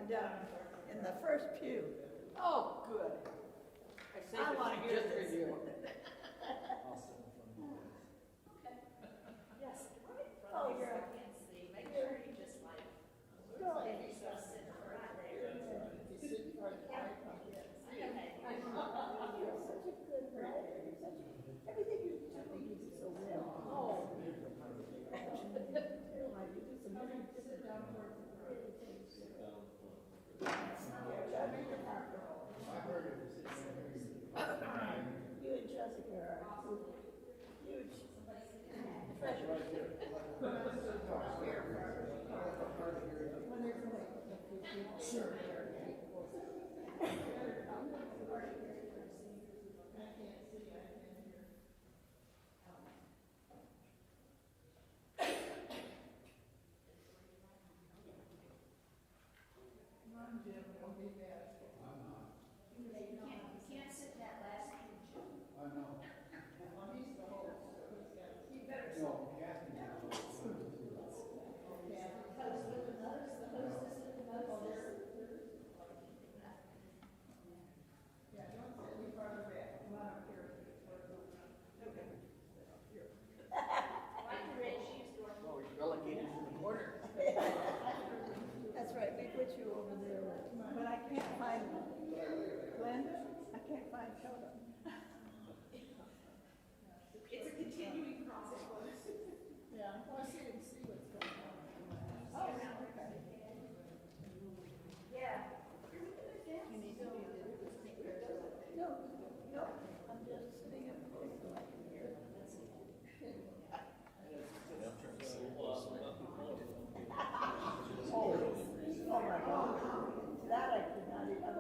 down in the first pew. Oh, good. I want to hear just for this. you. I'll sit in front of you guys. Okay. Yes, right in front Oh, of you, so you're- I can't see. Make sure you just like, Go if ahead. you're so sitting right there. You sit in front of the icon. Okay. You're such a good writer. You're such a, everything you do, you do so well. Oh. You do some really sit down for You and Jessica are huge treasures. Sure. You can't sit in that last pew, Jim. I know. You better No, Kathy. host with the most, the hostess with the mostest. Like the red shoes door. Oh, you're relegated to the corner. That's right, we put you over there, but I can't find Glenn, I can't find Coda. It's a continuing process. Yeah, well, I see what's going on. Oh, okay. Yeah. You need to be No, no, I'm just sitting up close so I can hear. Oh my God, that I could not even.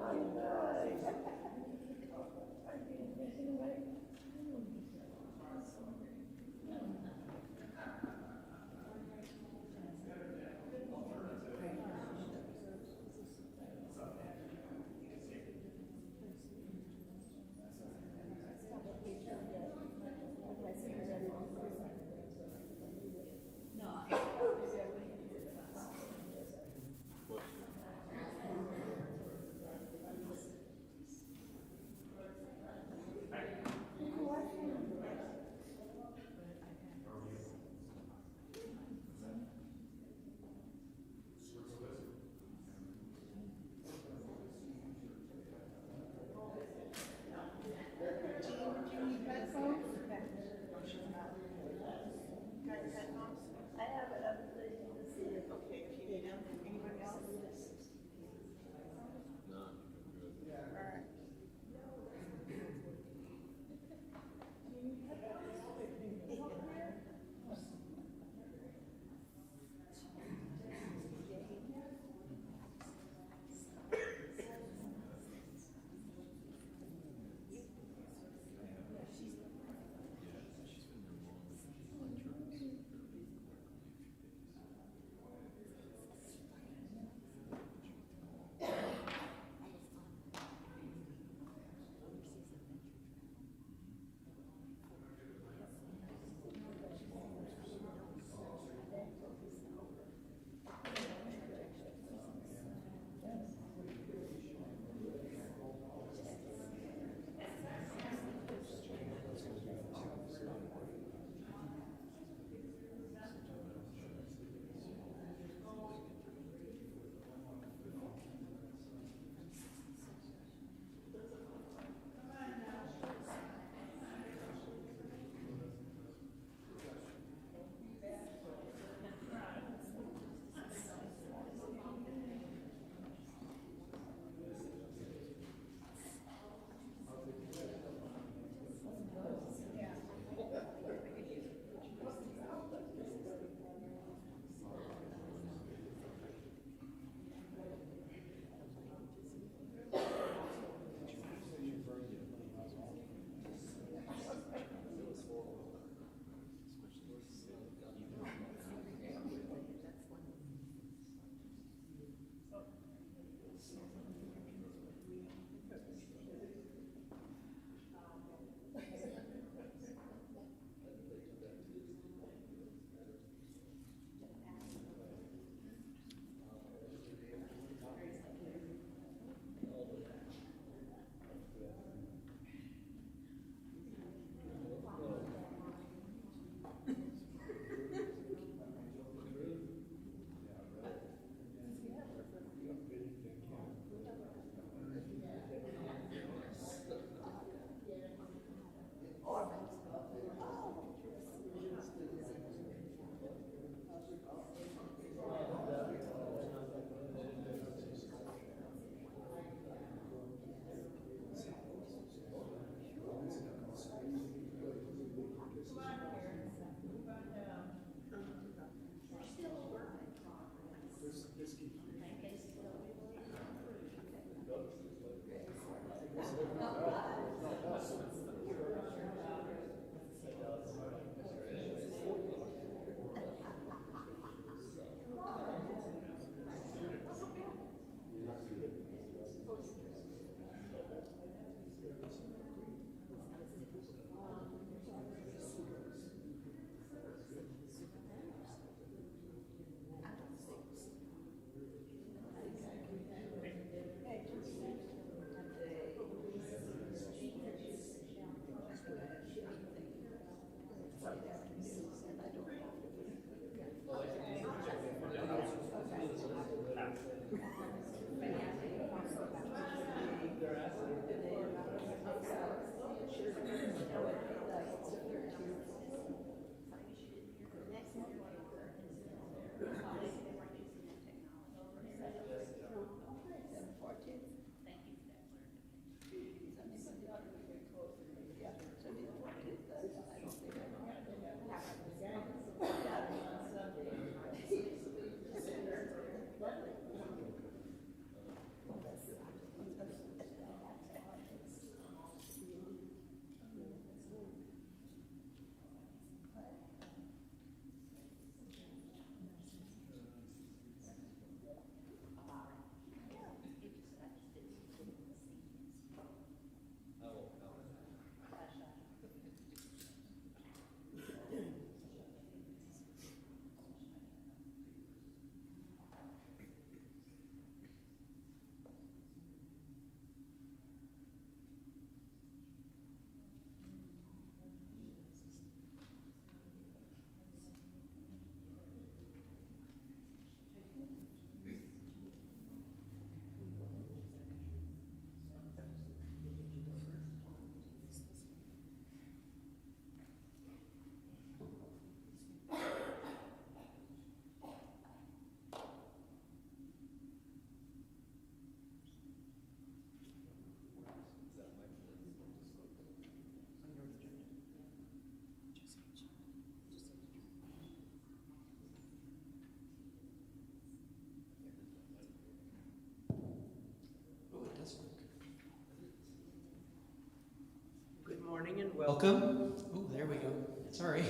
Welcome. Oh, there we go. Sorry.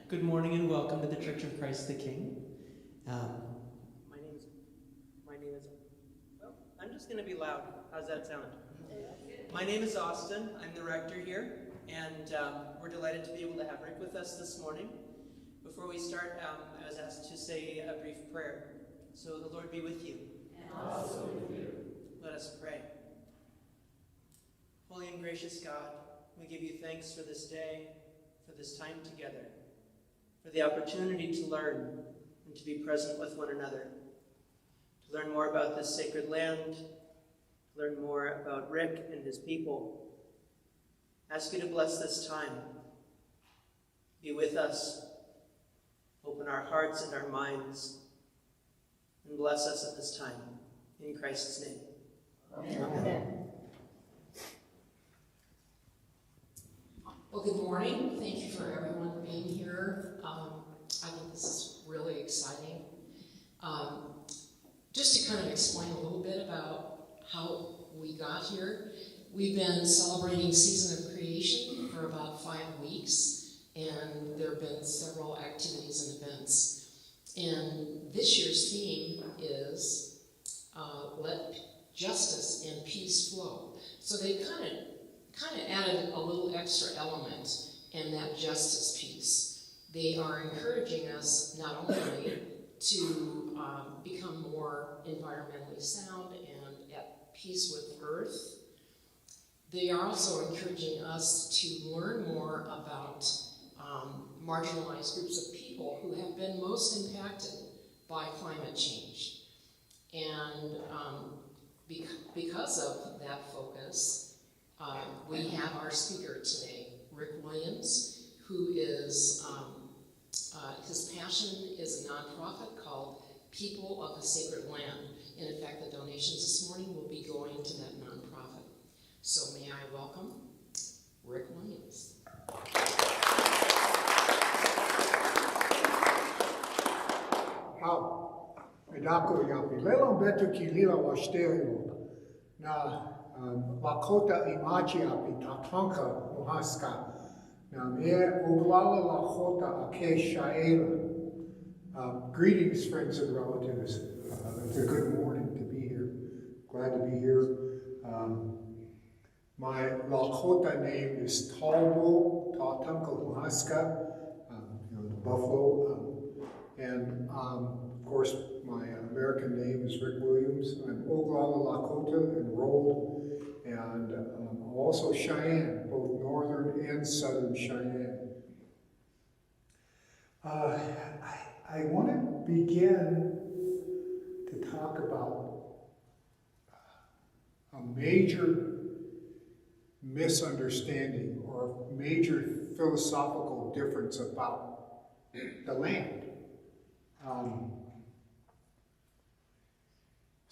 Good morning and welcome to the Church of Christ the King. My name is, well, I'm just going to be loud. How's that sound? My name is Austin. I'm the rector here, and we're delighted to be able to have Rick with us this morning. Before we start, I was asked to say a brief prayer. So the Lord be with you. And also with you. Let us pray. Holy and gracious God, we give you thanks for this day, for this time together, for the opportunity to learn and to be present with one another, to learn more about this sacred land, to learn more about Rick and his people. Ask you to bless this time. Be with us. Open our hearts and our minds, and bless us at this time. In Christ's name. Amen. Well, good morning. Thank you for everyone being here. I think this is really exciting. Just to kind of explain a little bit about how we got here, we've been celebrating Season of Creation for about 5 weeks, and there have been several activities and events. And this year's theme is Let Justice and Peace Flow. So they kind of added a little extra element in that justice piece. They are encouraging us not only to become more environmentally sound and at peace with Earth, they are also encouraging us to learn more about marginalized groups of people who have been most impacted by climate change. And because of that focus, we have our speaker today, Rick Williams, who is, his passion is a nonprofit called People of the Sacred Land. And in fact, the donations this morning will be going to that nonprofit. So may I welcome Rick Williams. Medako yapi lelo betu kilila washteo na Lakota imaji api tatanka muhaska na me Oglala Lakota ake Cheyenne. Greetings, friends and relatives. It's a good morning to be here. Glad to be here. My Lakota name is Talbo Tatanka Muhaska, the buffalo. And of course, my American name is Rick Williams. I'm Oglala Lakota enrolled, and I'm also Cheyenne, both northern and southern Cheyenne. I want to begin to talk about a major misunderstanding or a major philosophical difference about the land.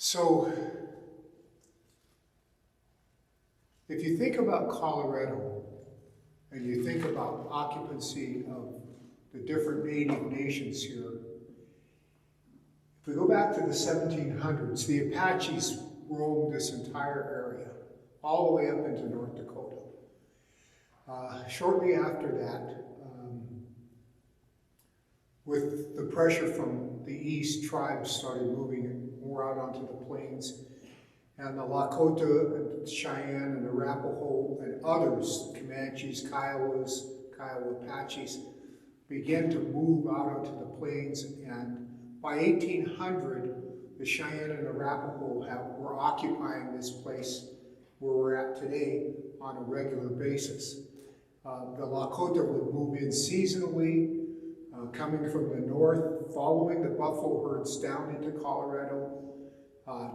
So, if you think about Colorado, and you think about occupancy of the different native nations here, if we go back to the 1700s, the Apaches roamed this entire area, all the way up into North Dakota. Shortly after that, with the pressure from the east, tribes started moving more out onto the plains, and the Lakota, and Cheyenne, and Arapaho, and others, Comanches, Kiowas, Kiowa Apaches, began to move out onto the plains, and by 1800, the Cheyenne and Arapaho were occupying this place where we're at today on a regular basis. The Lakota would move in seasonally, coming from the north, following the buffalo herds down into Colorado,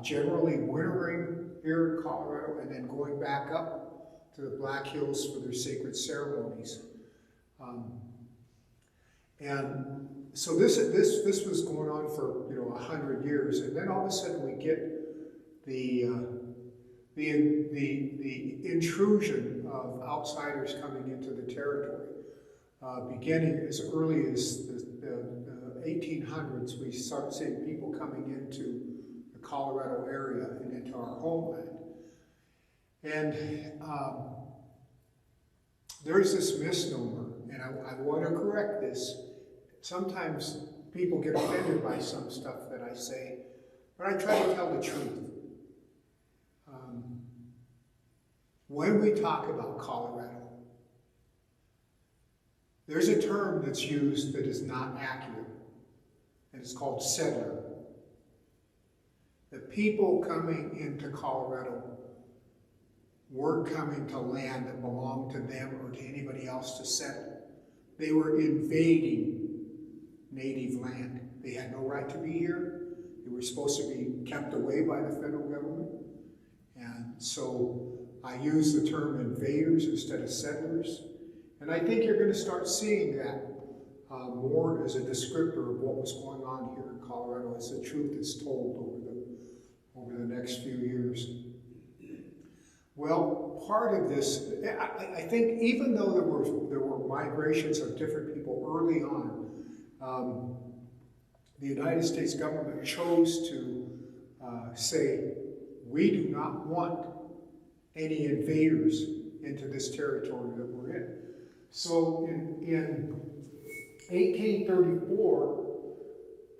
generally wintering here in Colorado, and then going back up to the Black Hills for their sacred ceremonies. And so this was going on for 100 years, and then all of a sudden we get the intrusion of outsiders coming into the territory. Beginning as early as the 1800s, we start seeing people coming into the Colorado area and into our homeland. And there's this misnomer, and I want to correct this. Sometimes people get offended by some stuff that I say, but I try to tell the truth. When we talk about Colorado, there's a term that's used that is not accurate, and it's called settler. The people coming into Colorado weren't coming to land that belonged to them or to anybody else to settle. They were invading native land. They had no right to be here. They were supposed to be kept away by the federal government. And so I use the term invaders instead of settlers. And I think you're going to start seeing that more as a descriptor of what was going on here in Colorado as the truth is told over the next few years. Well, part of this, I think even though there were migrations of different people early on, the United States government chose to say, we do not want any invaders into this territory that we're in. So in 1834,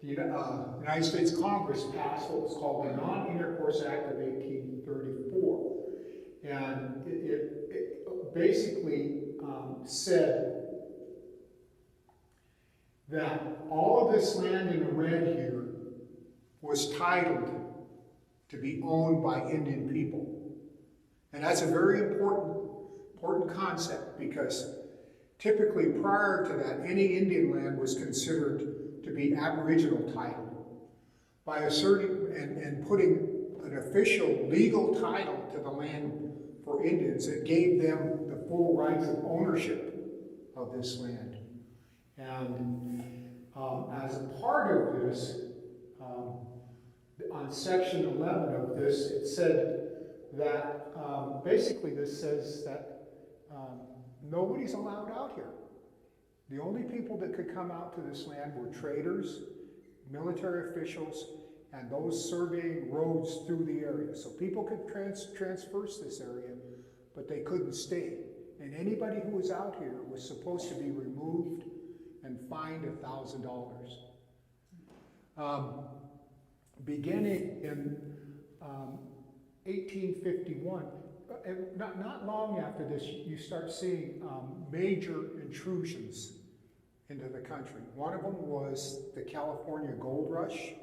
the United States Congress passed what was called the Non-Intercourse Act of 1834. And it basically said that all of this land in the red here was titled to be owned by Indian people. And that's a very important concept, because typically prior to that, any Indian land was considered to be Aboriginal title. By asserting and putting an official legal title to the land for Indians, it gave them the full rights of ownership of this land. And as a part of this, on section 11 of this, it said that basically this says that nobody's allowed out here. The only people that could come out to this land were traders, military officials, and those surveying roads through the area. So people could traverse this area, but they couldn't stay. And anybody who was out here was supposed to be removed and fined $1,000. Beginning in 1851, not long after this, you start seeing major intrusions into the country. One of them was the California Gold Rush.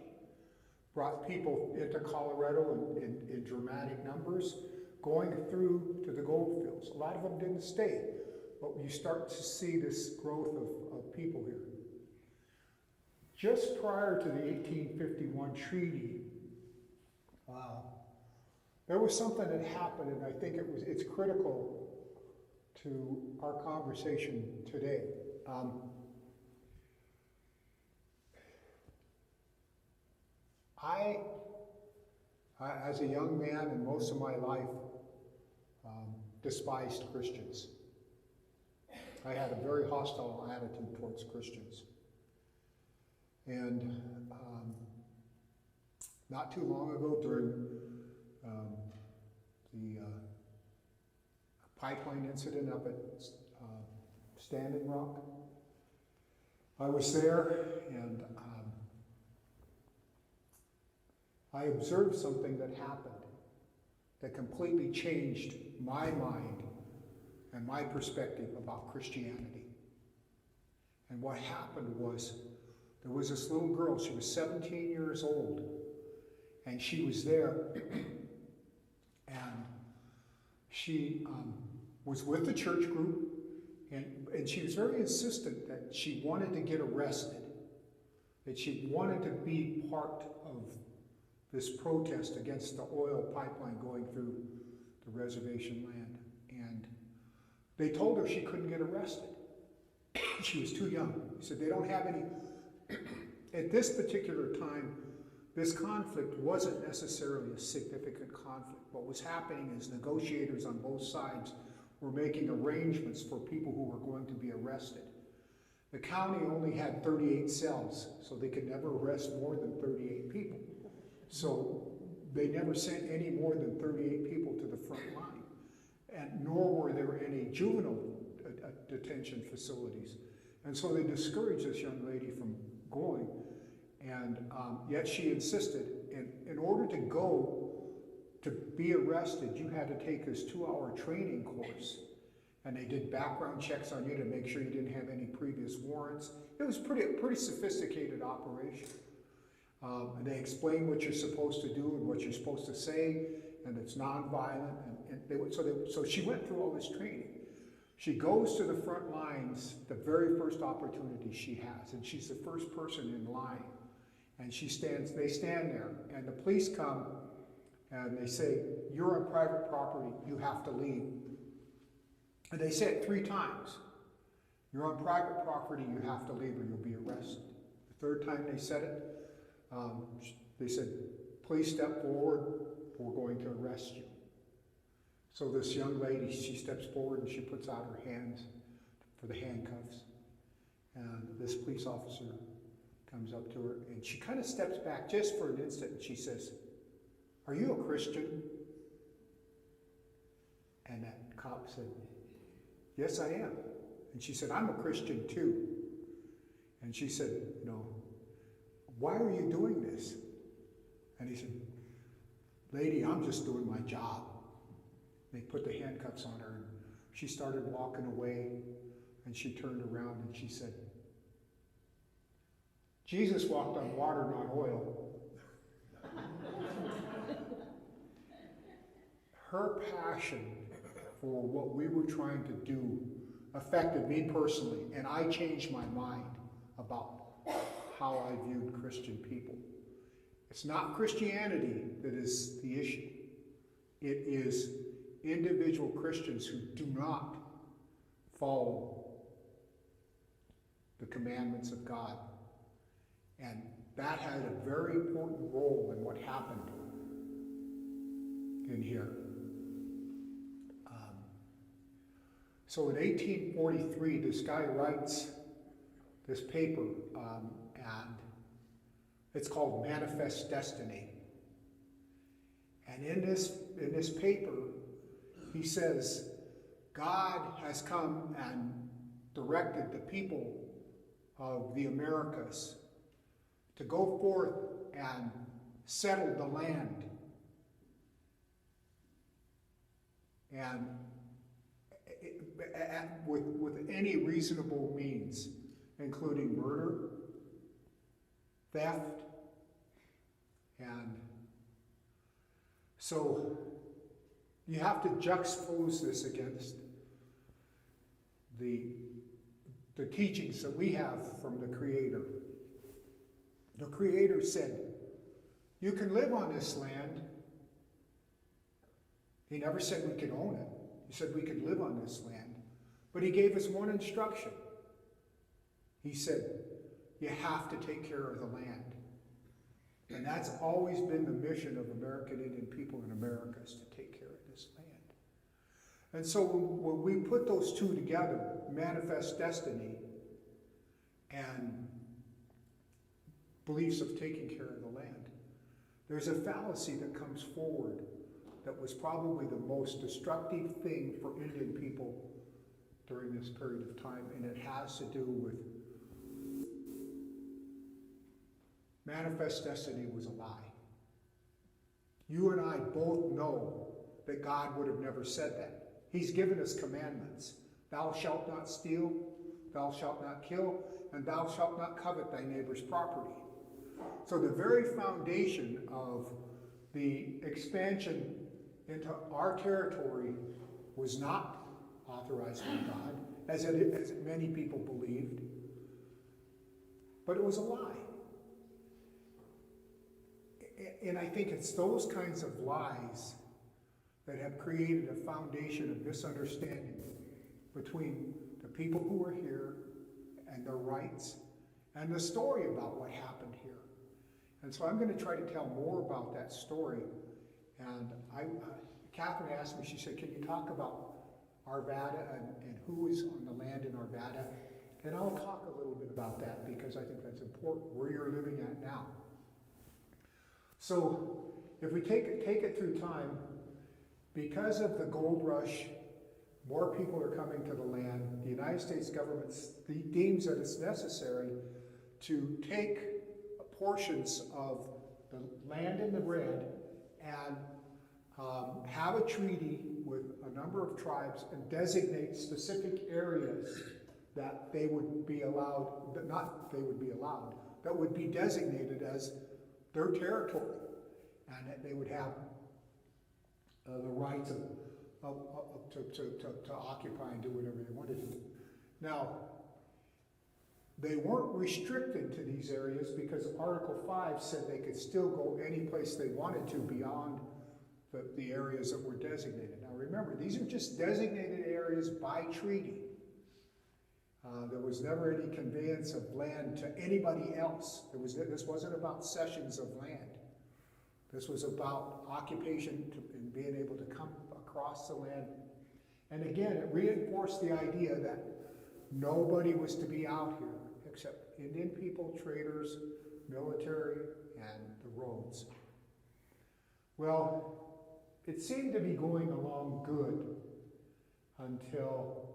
Brought people into Colorado in dramatic numbers, going through to the gold fields. A lot of them didn't stay, but you start to see this growth of people here. Just prior to the 1851 treaty, there was something that happened, and I think it's critical to our conversation today. I, as a young man and most of my life, despised Christians. I had a very hostile attitude towards Christians. And not too long ago, during the pipeline incident up at Standing Rock, I was there, and I observed something that happened that completely changed my mind and my perspective about Christianity. And what happened was, there was this little girl, she was 17 years old, and she was there, and she was with the church group, and she was very insistent that she wanted to get arrested, that she wanted to be part of this protest against the oil pipeline going through the reservation land. And they told her she couldn't get arrested. She was too young. He said, they don't have any. At this particular time, this conflict wasn't necessarily a significant conflict. What was happening is negotiators on both sides were making arrangements for people who were going to be arrested. The county only had 38 cells, so they could never arrest more than 38 people. So they never sent any more than 38 people to the front line, and nor were there any juvenile detention facilities. And so they discouraged this young lady from going, and yet she insisted. In order to go to be arrested, you had to take this 2-hour training course. And they did background checks on you to make sure you didn't have any previous warrants. It was pretty sophisticated operation. And they explained what you're supposed to do and what you're supposed to say, and it's nonviolent. So she went through all this training. She goes to the front lines the very first opportunity she has, and she's the first person in line. And they stand there, and the police come, and they say, "You're on private property, you have to leave." And they say it 3 times. "You're on private property, you have to leave or you'll be arrested." The 3rd time they said it, they said, "Please step forward, we're going to arrest you." So this young lady, she steps forward and she puts out her hands for the handcuffs. And this police officer comes up to her and she kind of steps back just for an instant and she says, "Are you a Christian?" And that cop said, "Yes, I am." And she said, "I'm a Christian too." And she said, "Why are you doing this?" And he said, "Lady, I'm just doing my job." They put the handcuffs on her and she started walking away and she turned around and she said, "Jesus walked on water, not oil." Her passion for what we were trying to do affected me personally, and I changed my mind about how I viewed Christian people. It's not Christianity that is the issue. It is individual Christians who do not follow the commandments of God. And that had a very important role in what happened in here. So in 1843, this guy writes this paper, and it's called Manifest Destiny. And in this paper, he says, God has come and directed the people of the Americas to go forth and settle the land. And with any reasonable means, including murder, theft, and so you have to juxtapose this against the teachings that we have from the Creator. The Creator said, "You can live on this land." He never said we could own it. He said we could live on this land. But he gave us one instruction. He said, you have to take care of the land. And that's always been the mission of American Indian people in America, is to take care of this land. And so when we put those two together, manifest destiny and beliefs of taking care of the land, there's a fallacy that comes forward that was probably the most destructive thing for Indian people during this period of time, and it has to do with manifest destiny was a lie. You and I both know that God would have never said that. He's given us commandments. Thou shalt not steal, thou shalt not kill, and thou shalt not covet thy neighbor's property. So the very foundation of the expansion into our territory was not authorized by God, as many people believed, but it was a lie. And I think it's those kinds of lies that have created a foundation of misunderstanding between the people who are here and their rights and the story about what happened here. And so I'm going to try to tell more about that story. And Catherine asked me, she said, can you talk about Arvada and who is on the land in Arvada? And I'll talk a little bit about that because I think that's important, where you're living at now. So if we take it through time, because of the gold rush more people are coming to the land. The United States government deems that it's necessary to take portions of the land in the red and have a treaty with a number of tribes and designate specific areas that they would be allowed, that would be designated as their territory, and that they would have the right to occupy and do whatever they wanted to do. Now, they weren't restricted to these areas because Article 5 said they could still go any place they wanted to beyond the areas that were designated. Now remember, these are just designated areas by treaty. There was never any conveyance of land to anybody else. This wasn't about cessions of land. This was about occupation and being able to come across the land. And again, it reinforced the idea that nobody was to be out here except Indian people, traders, military, and the roads. Well, it seemed to be going along good until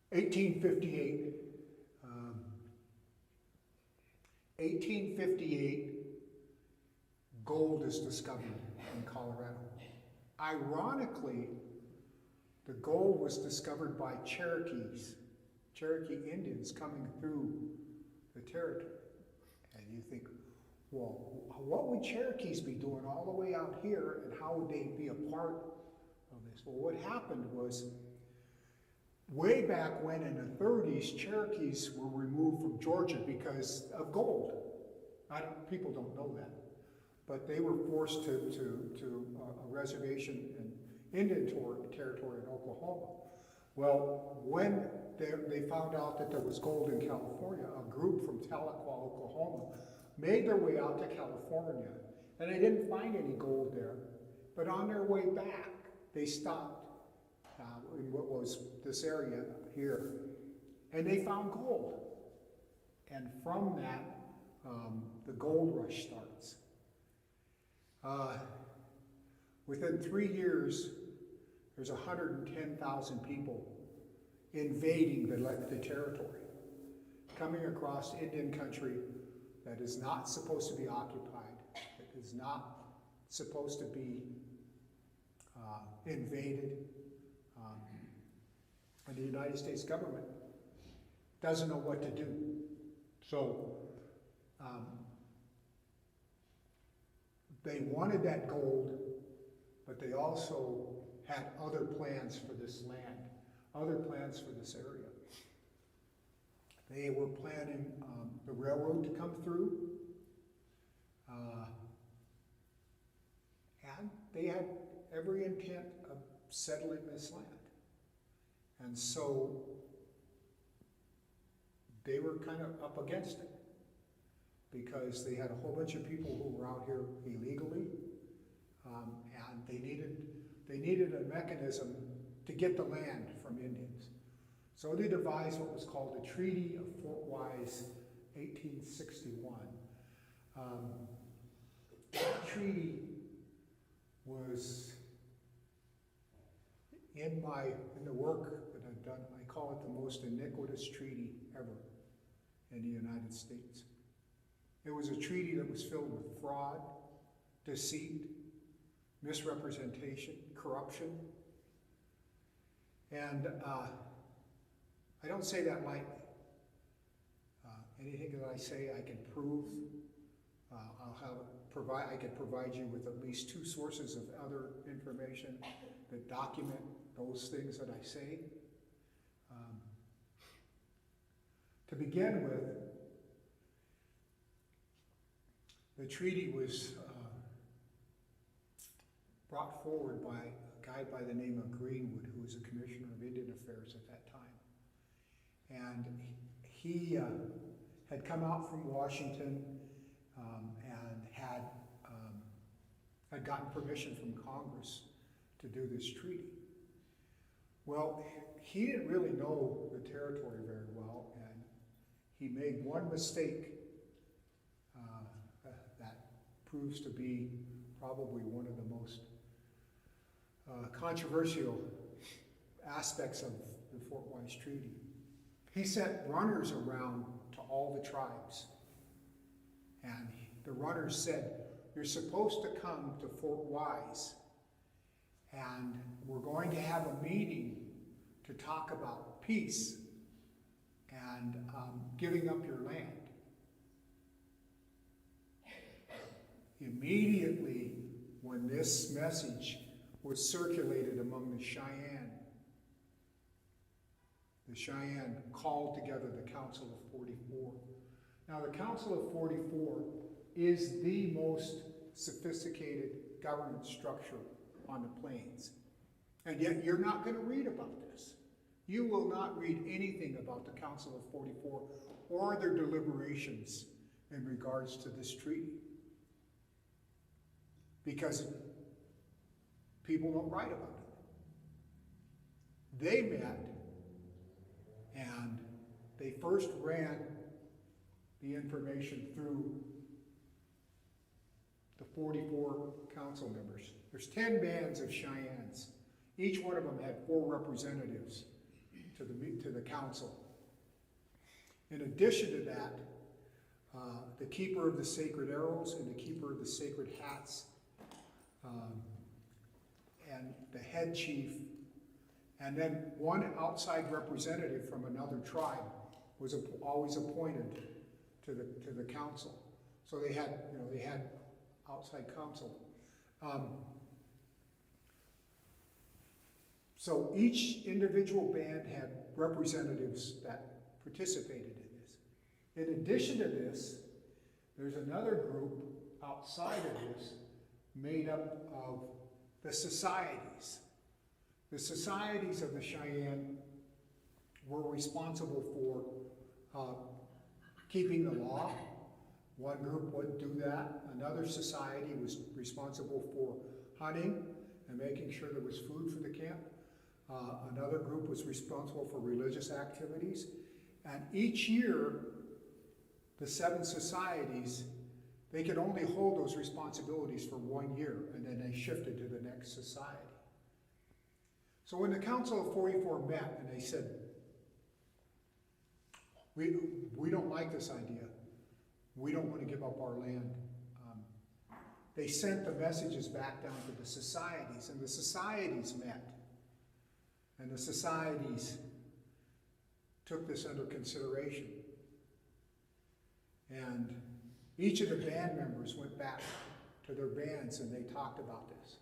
1858. 1858, gold is discovered in Colorado. Ironically, the gold was discovered by Cherokee Indians coming through the territory. And you think, well, what would Cherokees be doing all the way out here, and how would they be a part of this? Well, what happened was, way back when in the 30s, Cherokees were removed from Georgia because of gold. People don't know that. But they were forced to a reservation in Indian territory in Oklahoma. Well, when they found out that there was gold in California, a group from Tahlequah, Oklahoma, made their way out to California, and they didn't find any gold there. But on their way back, they stopped in what was this area here, and they found gold. And from that, the gold rush starts. Within 3 years, there's 110,000 people invading the territory, coming across Indian country that is not supposed to be occupied, that is not supposed to be invaded. And the United States government doesn't know what to do. So they wanted that gold, but they also had other plans for this land, other plans for this area. They were planning the railroad to come through, and they had every intent of settling this land. And so they were kind of up against it, because they had a whole bunch of people who were out here illegally, and they needed a mechanism to get the land from Indians. So they devised what was called the Treaty of Fort Wise, 1861. That treaty was in the work that I've done. I call it the most iniquitous treaty ever in the United States. It was a treaty that was filled with fraud, deceit, misrepresentation, corruption. And I don't say that lightly. Anything that I say I can prove. I could provide you with at least 2 sources of other information that document those things that I say. To begin with, the treaty was brought forward by a guy by the name of Greenwood, who was a commissioner of Indian Affairs at that time. And he had come out from Washington and had gotten permission from Congress to do this treaty. Well, he didn't really know the territory very well, and he made one mistake that proves to be probably one of the most controversial aspects of the Fort Wise Treaty. He sent runners around to all the tribes. And the runners said, you're supposed to come to Fort Wise, and we're going to have a meeting to talk about peace and giving up your land. Immediately, when this message was circulated among the Cheyenne called together the Council of 44. Now, the Council of 44 is the most sophisticated government structure on the plains. And yet, you're not going to read about this. You will not read anything about the Council of 44 or their deliberations in regards to this treaty. Because people don't write about it. They met, and they first ran the information through the 44 council members. There's 10 bands of Cheyennes. Each one of them had 4 representatives to the council. In addition to that, the keeper of the sacred arrows and the keeper of the sacred hats, and the head chief, and then one outside representative from another tribe was always appointed to the council. So they had outside counsel. So each individual band had representatives that participated in this. In addition to this, there's another group outside of this made up of the societies. The societies of the Cheyenne were responsible for keeping the law. One group would do that. Another society was responsible for hunting and making sure there was food for the camp. Another group was responsible for religious activities. And each year, the 7 societies, they could only hold those responsibilities for 1 year, and then they shifted to the next society. So when the Council of 44 met and they said, we don't like this idea. We don't want to give up our land. They sent the messages back down to the societies, and the societies met. And the societies took this under consideration. And each of the band members went back to their bands and they talked about this.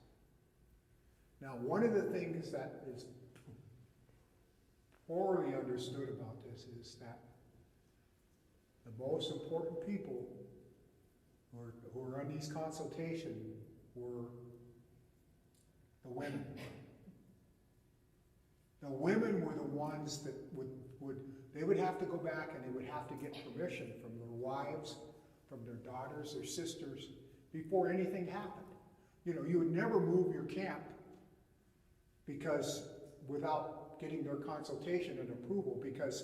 Now, one of the things that is poorly understood about this is that the most important people who were on these consultations were the women. The women were the ones that they would have to go back and they would have to get permission from their wives, from their daughters, their sisters, before anything happened. You know, you would never move your camp because without getting their consultation and approval, because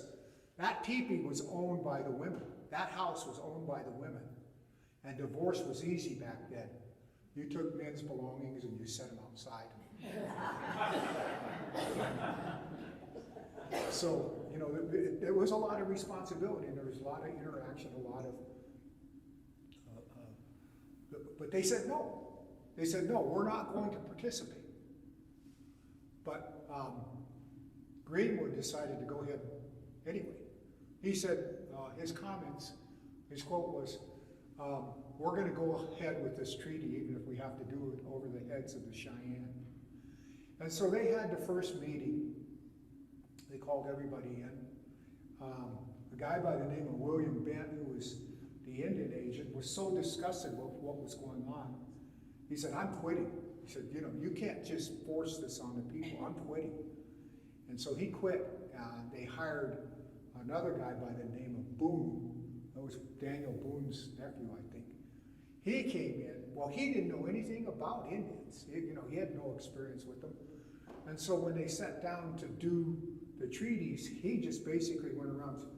that teepee was owned by the women. That house was owned by the women. And divorce was easy back then. You took men's belongings and you set them outside. So, you know, there was a lot of responsibility and there was a lot of interaction, a lot of, but they said no. They said, no, we're not going to participate. But Greenwood decided to go ahead anyway. He said, his comments, his quote was, we're going to go ahead with this treaty even if we have to do it over the heads of the Cheyenne. And so they had the first meeting. They called everybody in. A guy by the name of William Bent, who was the Indian agent, was so disgusted with what was going on. He said, I'm quitting. He said, you know, you can't just force this on the people. I'm quitting. And so he quit. They hired another guy by the name of Boone. That was Daniel Boone's nephew, I think. He came in. Well, he didn't know anything about Indians. He had no experience with them. And so when they sat down to do the treaties, he just basically went around and said,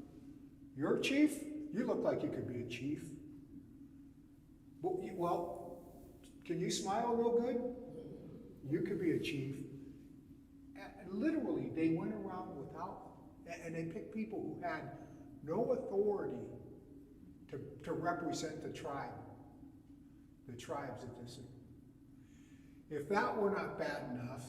you're a chief? You look like you could be a chief. Well, can you smile real good? You could be a chief. And literally, they went around without, and they picked people who had no authority to represent the tribe, the tribes of this. If that were not bad enough,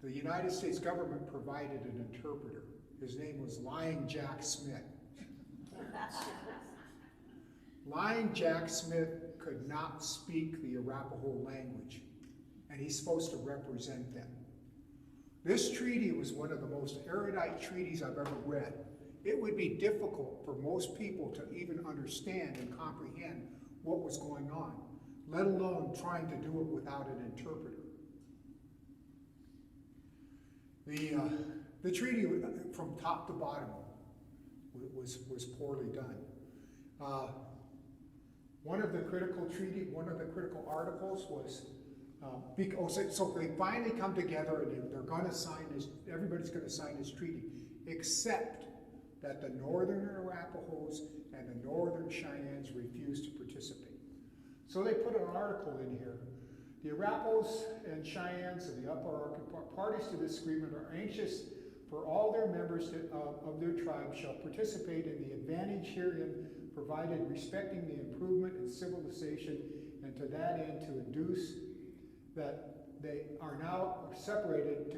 the United States government provided an interpreter. His name was Lying Jack Smith. Lying Jack Smith could not speak the Arapaho language, and he's supposed to represent them. This treaty was one of the most erudite treaties I've ever read. It would be difficult for most people to even understand and comprehend what was going on, let alone trying to do it without an interpreter. The treaty, from top to bottom, was poorly done. One of the critical articles was, so they finally come together and they're going to sign this. Everybody's going to sign this treaty, except that the Northern Arapahoes and the Northern Cheyennes refused to participate. So they put an article in here. The Arapahoes and Cheyennes of the Upper Arkansas parties to this agreement are anxious for all their members of their tribe shall participate in the advantage herein provided, respecting the improvement in civilization, and to that end to induce that they are now separated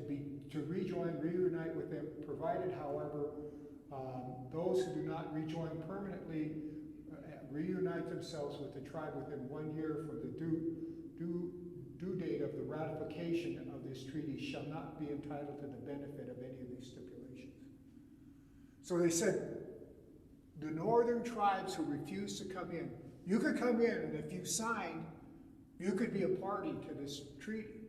to rejoin, reunite with them, provided, however, those who do not rejoin permanently reunite themselves with the tribe within 1 year from the due date of the ratification of this treaty shall not be entitled to the benefit of any of these stipulations. So they said, the northern tribes who refused to come in, you could come in, and if you signed, you could be a party to this treaty.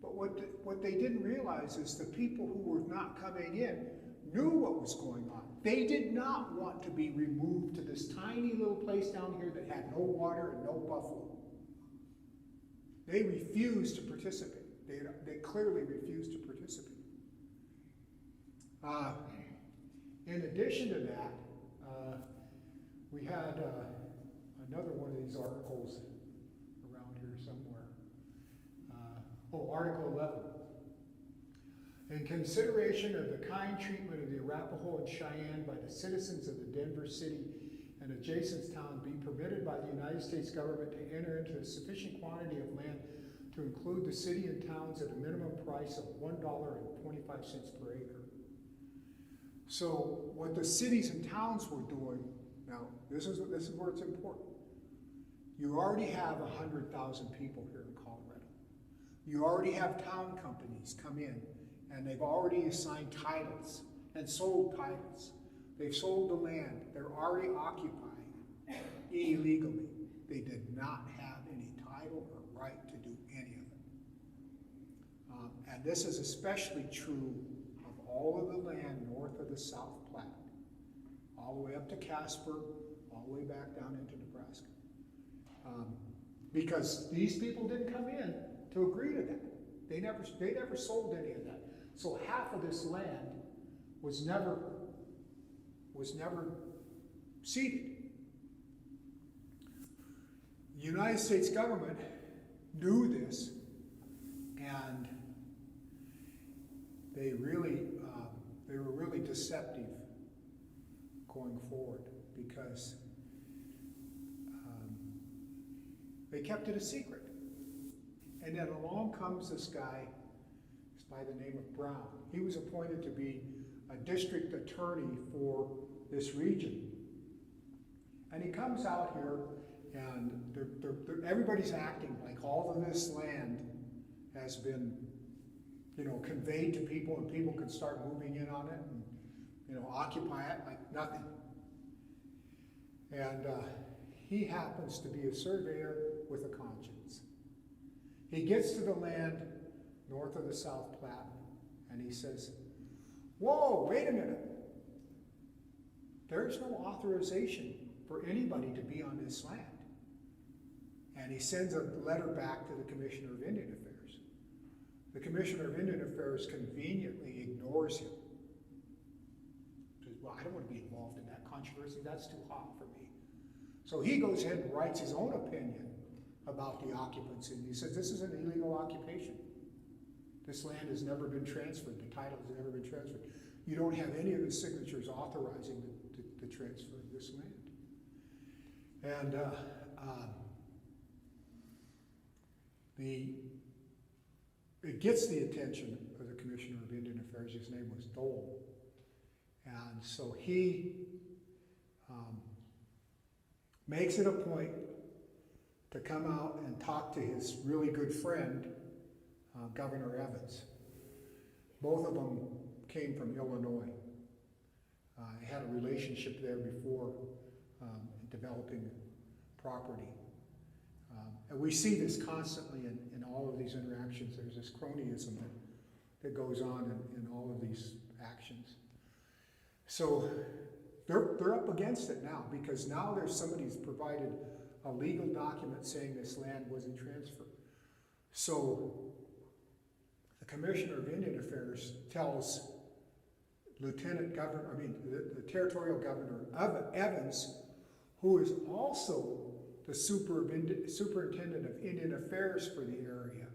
But what they didn't realize is the people who were not coming in knew what was going on. They did not want to be removed to this tiny little place down here that had no water and no buffalo. They refused to participate. They clearly refused to participate. In addition to that, we had another one of these articles around here somewhere. Article 11. In consideration of the kind treatment of the Arapaho and Cheyenne by the citizens of the Denver City and adjacent town, be permitted by the United States government to enter into a sufficient quantity of land to include the city and towns at a minimum price of $1.25 per acre. So what the cities and towns were doing, now this is where it's important. You already have 100,000 people here in Colorado. You already have town companies come in, and they've already assigned titles and sold titles. They've sold the land. They're already occupying illegally. They did not have any title or right to do any of it. And this is especially true of all of the land north of the South Platte, all the way up to Casper, all the way back down into Nebraska. Because these people didn't come in to agree to that. They never sold any of that. So half of this land was never ceded. The United States government knew this, and they were really deceptive going forward, because they kept it a secret. And then along comes this guy by the name of Brown. He was appointed to be a district attorney for this region. And he comes out here, and everybody's acting like all of this land has been, conveyed to people, and people can start moving in on it and, occupy it like nothing. And he happens to be a surveyor with a conscience. He gets to the land north of the South Platte, and he says, whoa, wait a minute. There's no authorization for anybody to be on this land. And he sends a letter back to the Commissioner of Indian Affairs. The Commissioner of Indian Affairs conveniently ignores him. Says, well, I don't want to be involved in that controversy. That's too hot for me. So he goes ahead and writes his own opinion about the occupancy. And he says, this is an illegal occupation. This land has never been transferred. The title has never been transferred. You don't have any of the signatures authorizing the transfer of this land. And it gets the attention of the Commissioner of Indian Affairs. His name was Dole. And so he makes it a point to come out and talk to his really good friend, Governor Evans. Both of them came from Illinois. They had a relationship there before developing property. And we see this constantly in all of these interactions. There's this cronyism that goes on in all of these actions. So they're up against it now, because now there's somebody who's provided a legal document saying this land wasn't transferred. So the Commissioner of Indian Affairs tells the Territorial Governor Evans, who is also the Superintendent of Indian Affairs for the area.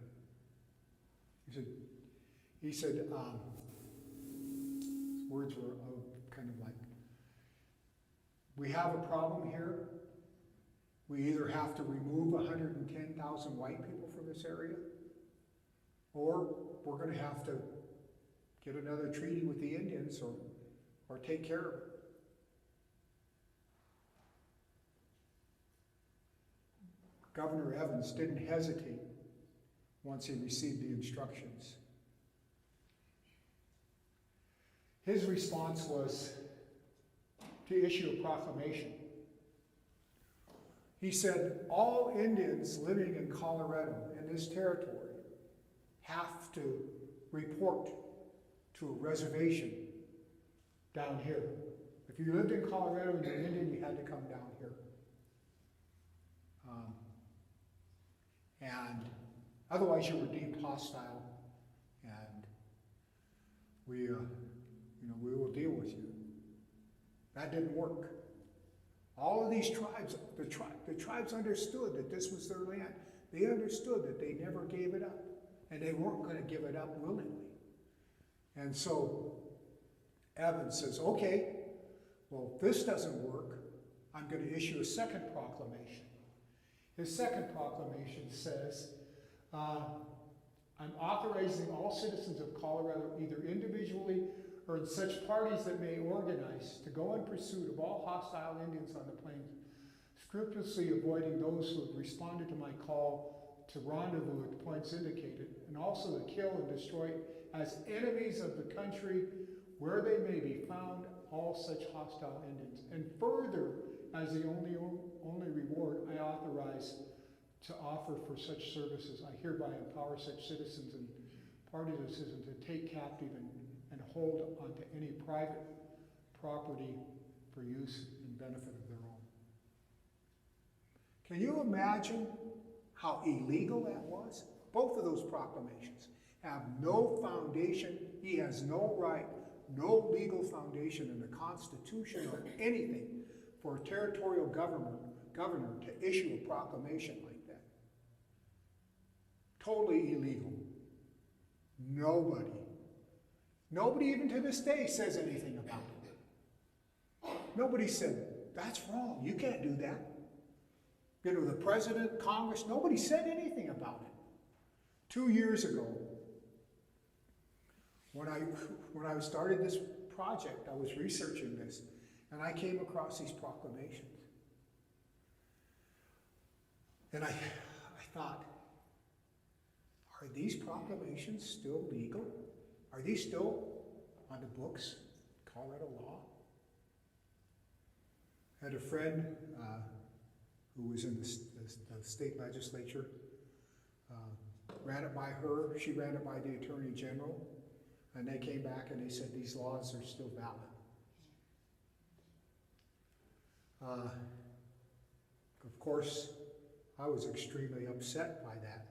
He said his words were kind of like, we have a problem here. We either have to remove 110,000 white people from this area, or we're going to have to get another treaty with the Indians or take care of it. Governor Evans didn't hesitate once he received the instructions. His response was to issue a proclamation. He said, all Indians living in Colorado, in this territory, have to report to a reservation down here. If you lived in Colorado and you're Indian, you had to come down here. And otherwise you were deemed hostile, and we will deal with you. That didn't work. All of these tribes, the tribes understood that this was their land. They understood that they never gave it up, and they weren't going to give it up willingly. And so Evans says, okay, well, if this doesn't work, I'm going to issue a second proclamation. His second proclamation says, I'm authorizing all citizens of Colorado, either individually or in such parties that may organize, to go in pursuit of all hostile Indians on the plains, scrupulously avoiding those who have responded to my call to rendezvous at points indicated, and also to kill and destroy as enemies of the country where they may be found all such hostile Indians. And further, as the only reward I authorize to offer for such services, I hereby empower such citizens and party citizens to take captive and hold onto any private property for use and benefit of their own. Can you imagine how illegal that was? Both of those proclamations have no foundation. He has no right, no legal foundation in the Constitution or anything for a territorial governor to issue a proclamation like that. Totally illegal. Nobody even to this day says anything about it. Nobody said, that's wrong, you can't do that. You know, the president, Congress, nobody said anything about it. 2 years ago, when I started this project, I was researching this, and I came across these proclamations. And I thought, are these proclamations still legal? Are these still on the books, Colorado law? I had a friend who was in the state legislature, ran it by her, she ran it by the Attorney General, and they came back and they said these laws are still valid. Of course, I was extremely upset by that.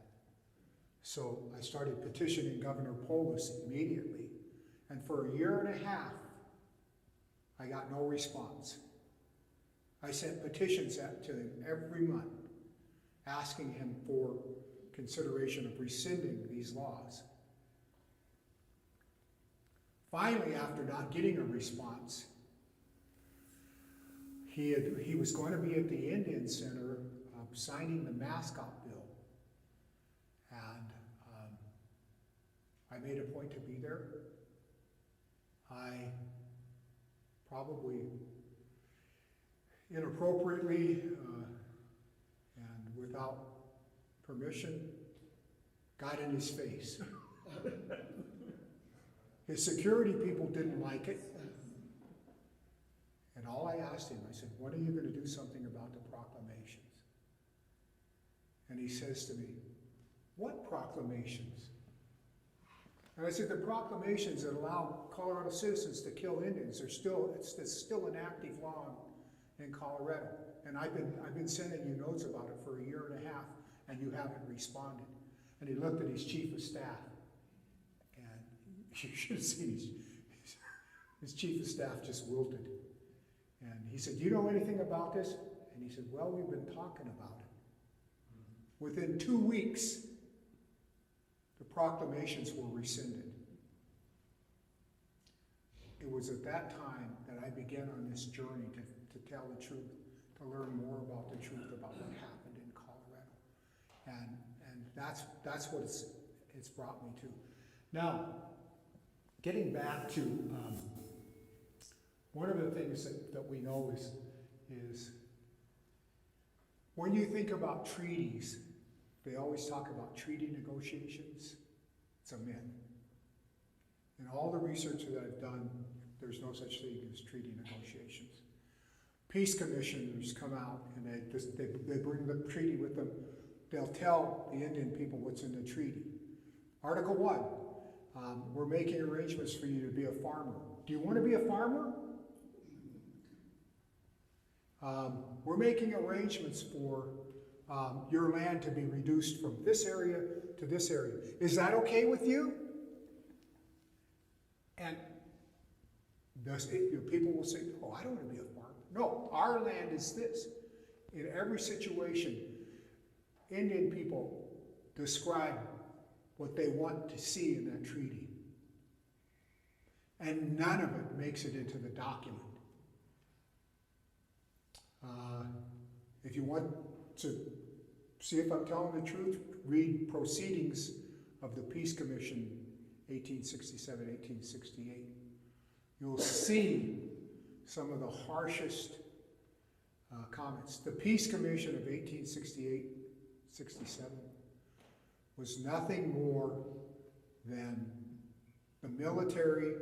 So I started petitioning Governor Polis immediately. And for a year and a half, I got no response. I sent petitions out to him every month. asking him for consideration of rescinding these laws. Finally, after not getting a response, he was going to be at the Indian Center signing the mascot bill. And I made a point to be there. I probably inappropriately and without permission got in his face. His security people didn't like it. And all I asked him, I said, when are you going to do something about the proclamations? And he says to me, what proclamations? And I said, the proclamations that allow Colorado citizens to kill Indians, it's still an active law in Colorado. And I've been sending you notes about it for a year and a half, and you haven't responded. And he looked at his chief of staff, and you should have seen his chief of staff just wilted. And he said, do you know anything about this? And he said, well, we've been talking about it. Within 2 weeks, the proclamations were rescinded. It was at that time that I began on this journey to tell the truth, to learn more about the truth about what happened in Colorado. And that's what it's brought me to. Now, getting back to one of the things that we know is when you think about treaties, they always talk about treaty negotiations. It's a myth. In all the research that I've done, there's no such thing as treaty negotiations. Peace commissioners come out and they bring the treaty with them. They'll tell the Indian people what's in the treaty. Article 1, we're making arrangements for you to be a farmer. Do you want to be a farmer? We're making arrangements for your land to be reduced from this area to this area. Is that okay with you? And people will say, oh, I don't want to be a farmer. No, our land is this. In every situation, Indian people describe what they want to see in that treaty. And none of it makes it into the document. If you want to see if I'm telling the truth, read Proceedings of the Peace Commission, 1867, 1868. You'll see some of the harshest comments. The Peace Commission of 1868-67 was nothing more than the military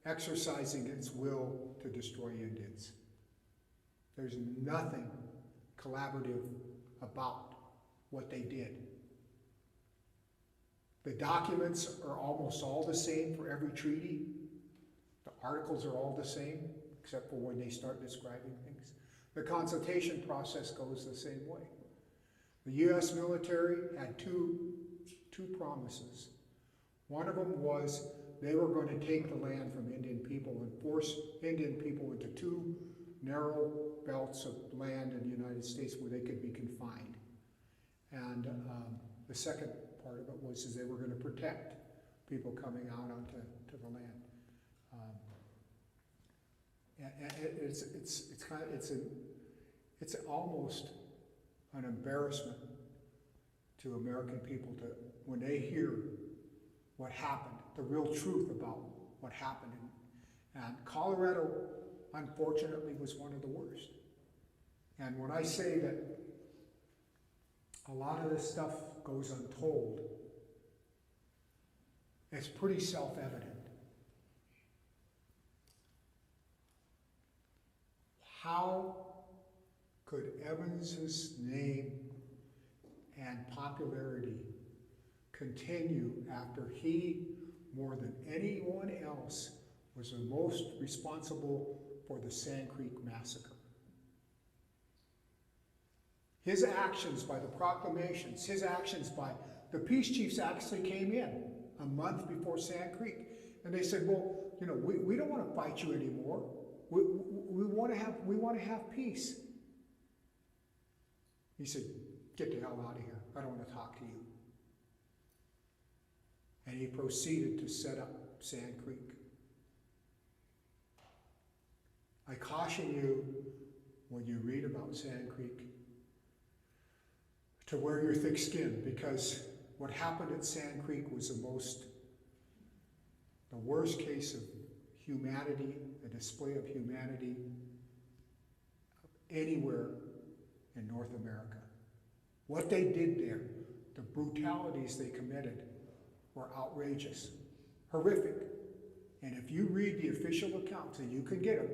exercising its will to destroy Indians. There's nothing collaborative about what they did. The documents are almost all the same for every treaty. The articles are all the same, except for when they start describing things. The consultation process goes the same way. The U.S. military had two promises. One of them was they were going to take the land from Indian people and force Indian people into 2 narrow belts of land in the United States where they could be confined. And the second part of it was they were going to protect people coming out onto the land. It's almost an embarrassment to American people to when they hear what happened, the real truth about what happened. And Colorado, unfortunately, was one of the worst. And when I say that a lot of this stuff goes untold, it's pretty self-evident. How could Evans's name and popularity continue after he, more than anyone else, was the most responsible for the Sand Creek Massacre? His actions by the proclamations, his actions by the peace chiefs actually came in a month before Sand Creek. And they said, well, you know, we don't want to fight you anymore. We want to have peace. He said, get the hell out of here. I don't want to talk to you. And he proceeded to set up Sand Creek. I caution you, when you read about Sand Creek, to wear your thick skin, because what happened at Sand Creek was the worst case of humanity, a display of humanity anywhere in North America. What they did there, the brutalities they committed, were outrageous, horrific. And if you read the official accounts, and you can get them,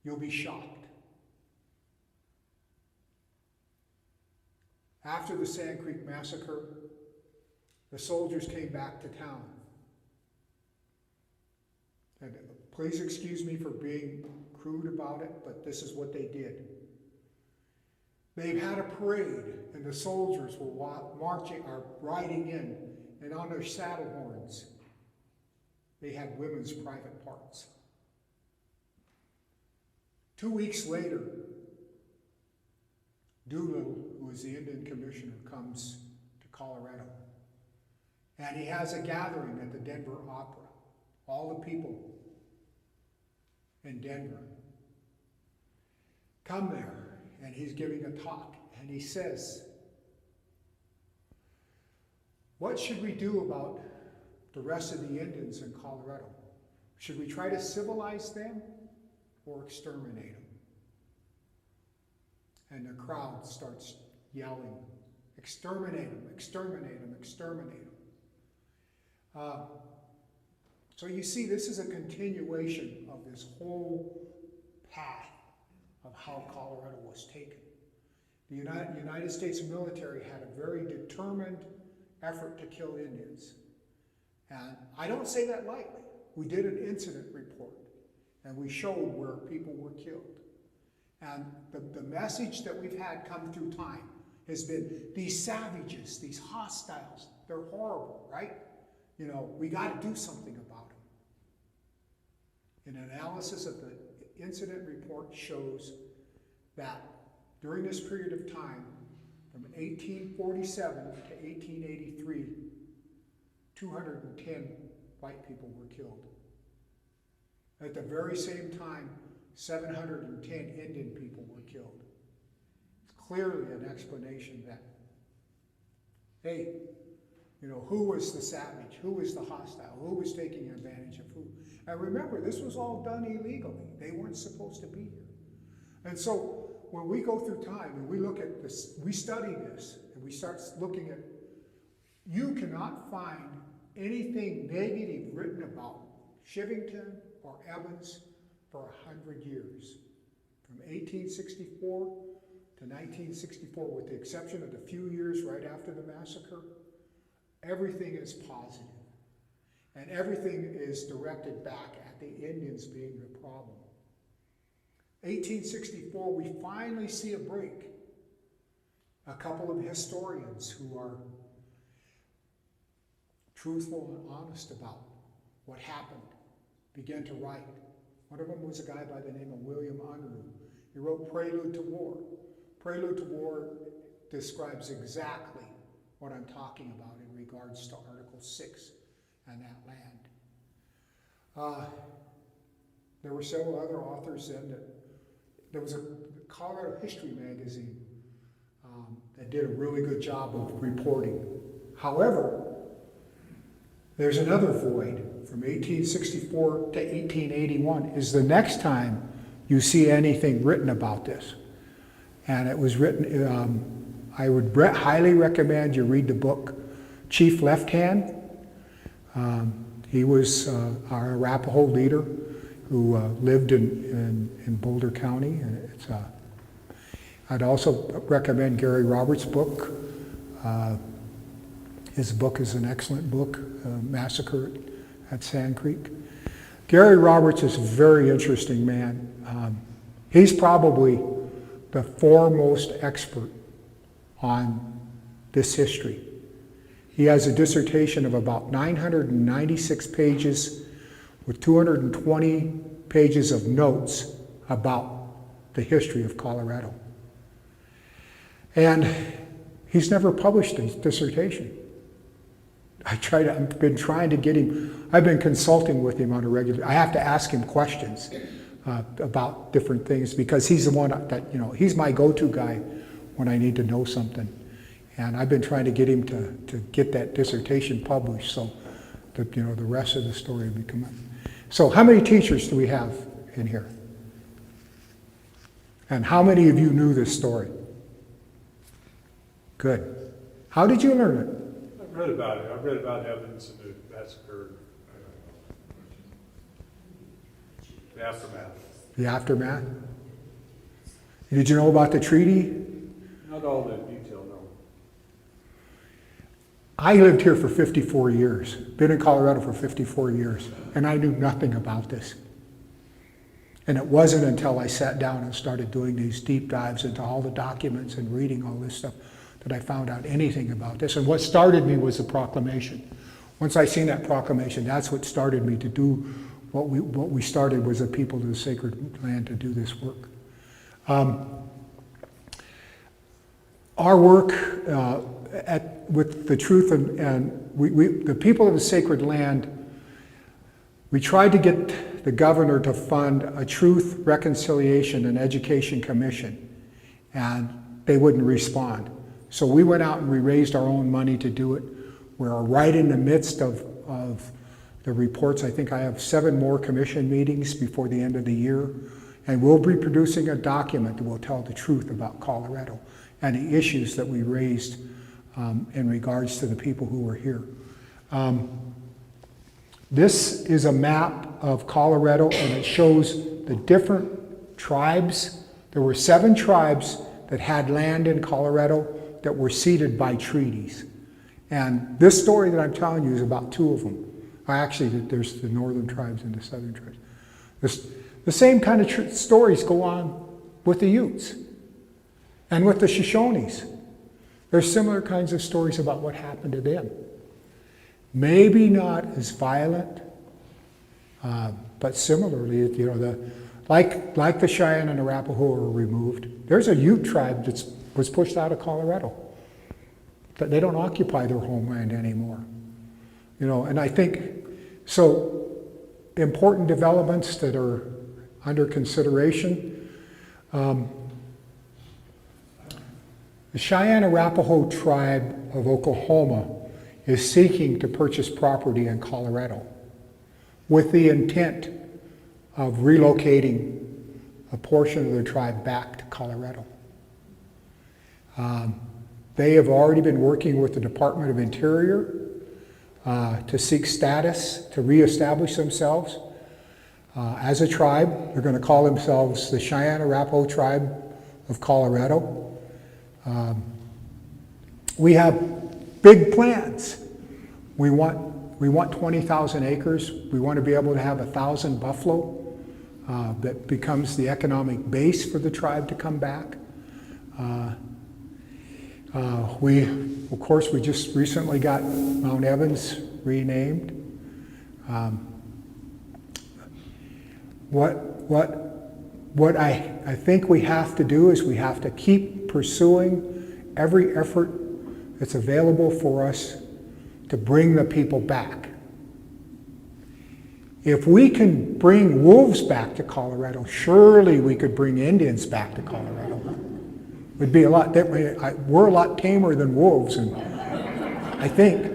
you'll be shocked. After the Sand Creek Massacre, the soldiers came back to town. And please excuse me for being crude about it, but this is what they did. They had a parade, and the soldiers were marching or riding in, and on their saddle horns, they had women's private parts. 2 weeks later, Doolittle, who was the Indian commissioner, comes to Colorado. And he has a gathering at the Denver Opera. All the people in Denver come there, and he's giving a talk. And he says, what should we do about the rest of the Indians in Colorado? Should we try to civilize them or exterminate them? And the crowd starts yelling, exterminate them, exterminate them, exterminate them. So you see, this is a continuation of this whole path of how Colorado was taken. The United States military had a very determined effort to kill Indians. And I don't say that lightly. We did an incident report, and we showed where people were killed. And the message that we've had come through time has been, these savages, these hostiles, they're horrible, right? You know, we got to do something about them. An analysis of the incident report shows that during this period of time, from 1847 to 1883, 210 white people were killed. At the very same time, 710 Indian people were killed. It's clearly an explanation that, hey, you know, who was the savage? Who was the hostile? Who was taking advantage of who? And remember, this was all done illegally. They weren't supposed to be here. And so when we go through time and we look at this, we study this, and we start looking at, you cannot find anything negative written about Chivington or Evans for 100 years. From 1864 to 1964, with the exception of the few years right after the massacre, everything is positive. And everything is directed back at the Indians being the problem. 1864, we finally see a break. A couple of historians who are truthful and honest about what happened began to write. One of them was a guy by the name of William Unruh. He wrote Prelude to War. Prelude to War describes exactly what I'm talking about in regards to Article 6 and that land. There were several other authors then. There was a Colorado History magazine that did a really good job of reporting. However, there's another void. From 1864 to 1881 is the next time you see anything written about this. And it was written, I would highly recommend you read the book Chief Left Hand. He was our Arapaho leader who lived in Boulder County. And I'd also recommend Gary Roberts' book. His book is an excellent book, Massacre at Sand Creek. Gary Roberts is a very interesting man. He's probably the foremost expert on this history. He has a dissertation of about 996 pages with 220 pages of notes about the history of Colorado. And he's never published his dissertation. I've been trying to get him, I've been consulting with him on a regular, I have to ask him questions about different things because he's the one that, he's my go-to guy when I need to know something. And I've been trying to get him to get that dissertation published so that, the rest of the story will become up. So how many teachers do we have in here? And how many of you knew this story? Good. How did you learn it? I've read about it. I've read about evidence in the massacre, the aftermath. The aftermath? Did you know about the treaty? Not all the detail, no. I lived here for 54 years, been in Colorado for 54 years, and I knew nothing about this. And it wasn't until I sat down and started doing these deep dives into all the documents and reading all this stuff that I found out anything about this. And what started me was the proclamation. Once I seen that proclamation, that's what started me to do what we started was a people to the sacred land to do this work. Our work with the truth and the people of the sacred land, we tried to get the governor to fund a Truth, Reconciliation, and Education Commission, and they wouldn't respond. So we went out and we raised our own money to do it. We're right in the midst of the reports. I think I have 7 more commission meetings before the end of the year, and we'll be producing a document that will tell the truth about Colorado and the issues that we raised in regards to the people who were here. This is a map of Colorado, and it shows the different tribes. There were 7 tribes that had land in Colorado that were ceded by treaties. And this story that I'm telling you is about 2 of them. Actually, there's the northern tribes and the southern tribes. The same kind of stories go on with the Utes and with the Shoshones. There's similar kinds of stories about what happened to them. Maybe not as violent, but similarly, like the Cheyenne and Arapaho were removed. There's a Ute tribe that was pushed out of Colorado. But they don't occupy their homeland anymore. And I think, so important developments that are under consideration. The Cheyenne Arapaho tribe of Oklahoma is seeking to purchase property in Colorado with the intent of relocating a portion of their tribe back to Colorado. They have already been working with the Department of Interior to seek status, to reestablish themselves as a tribe. They're going to call themselves the Cheyenne Arapaho Tribe of Colorado. We have big plans. We want 20,000 acres. We want to be able to have 1,000 buffalo that becomes the economic base for the tribe to come back. Of course, we just recently got Mount Evans renamed. What I think we have to do is we have to keep pursuing every effort that's available for us to bring the people back. If we can bring wolves back to Colorado, surely we could bring Indians back to Colorado. Would be a lot different. We're a lot tamer than wolves, and I think.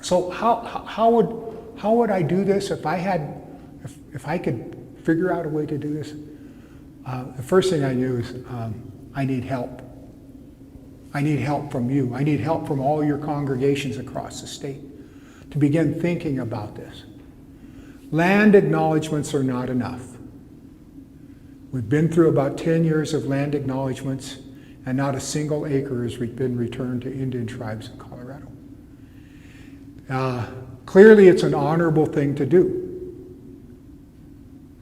So how would I do this if I could figure out a way to do this? The first thing I knew is I need help. I need help from you. I need help from all your congregations across the state to begin thinking about this. Land acknowledgements are not enough. We've been through about 10 years of land acknowledgements, and not a single acre has been returned to Indian tribes in Colorado. Clearly, it's an honorable thing to do,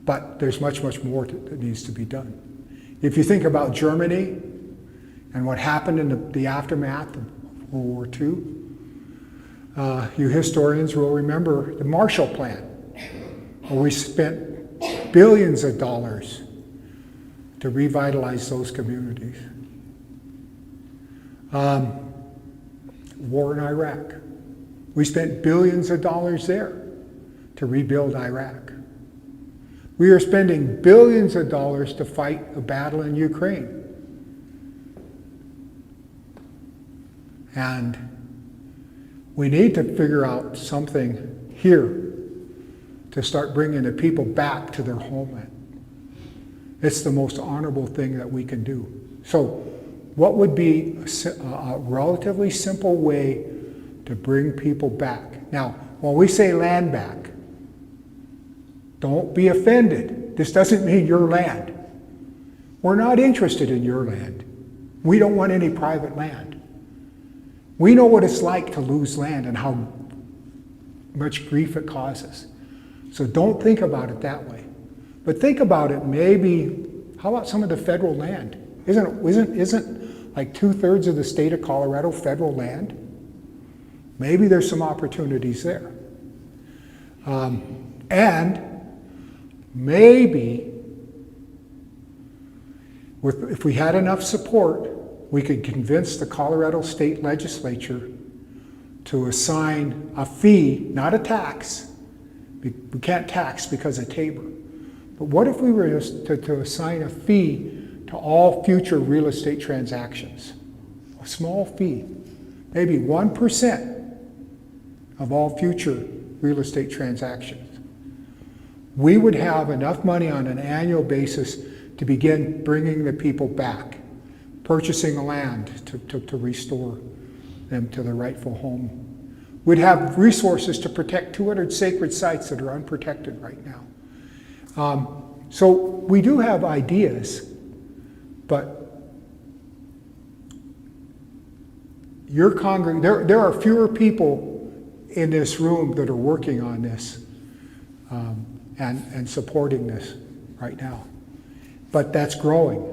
but there's much, much more that needs to be done. If you think about Germany and what happened in the aftermath of World War II, you historians will remember the Marshall Plan, where we spent billions of dollars to revitalize those communities. War in Iraq. We spent billions of dollars there to rebuild Iraq. We are spending billions of dollars to fight a battle in Ukraine. And we need to figure out something here to start bringing the people back to their homeland. It's the most honorable thing that we can do. So what would be a relatively simple way to bring people back? Now, when we say land back, don't be offended. This doesn't mean your land. We're not interested in your land. We don't want any private land. We know what it's like to lose land and how much grief it causes. So don't think about it that way. But think about it maybe, how about some of the federal land? Isn't like 2/3 of the state of Colorado federal land? Maybe there's some opportunities there. And maybe if we had enough support, we could convince the Colorado State Legislature to assign a fee, not a tax. We can't tax because of Tabor. But what if we were to assign a fee to all future real estate transactions? A small fee, maybe 1% of all future real estate transactions. We would have enough money on an annual basis to begin bringing the people back, purchasing the land to restore them to their rightful home. We'd have resources to protect 200 sacred sites that are unprotected right now. So we do have ideas, but there are fewer people in this room that are working on this and supporting this right now. But that's growing.